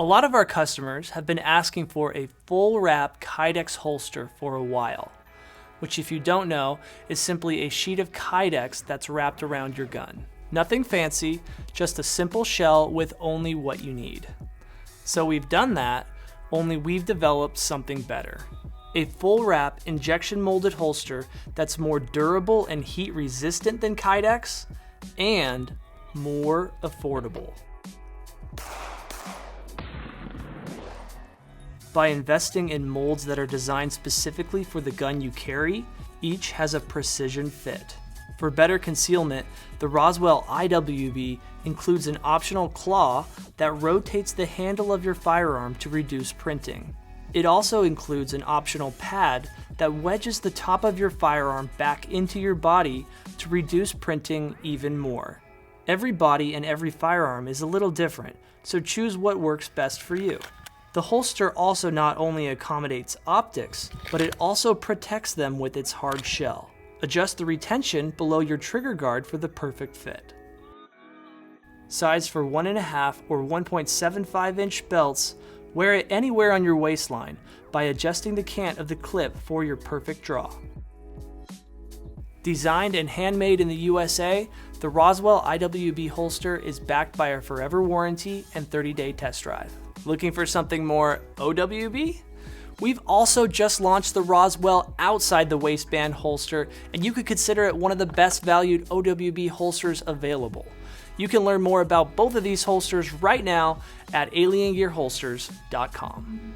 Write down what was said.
lot of our customers have been asking for a full wrap Kydex holster for a while, which if you don't know, is simply a sheet of Kydex that's wrapped around your gun. Nothing fancy, just a simple shell with only what you need. So we've done that, only we've developed something better. A full wrap injection molded holster that's more durable and heat resistant than Kydex, and more affordable. By investing in molds that are designed specifically for the gun you carry, each has a precision fit. For better concealment, the Roswell IWB includes an optional claw that rotates the handle of your firearm to reduce printing. It also includes an optional pad that wedges the top of your firearm back into your body to reduce printing even more. Every body and every firearm is a little different, so choose what works best for you. The holster also not only accommodates optics, but it also protects them with its hard shell. Adjust the retention below your trigger guard for the perfect fit. Size for 1.5 or 1.75 inch belts, wear it anywhere on your waistline by adjusting the cant of the clip for your perfect draw. Designed and handmade in the USA, the Roswell IWB holster is backed by a forever warranty and 30-day test drive. Looking for something more OWB? We've also just launched the Roswell outside the waistband holster, and you could consider it one of the best valued OWB holsters available. You can learn more about both of these holsters right now at aliengearholsters.com.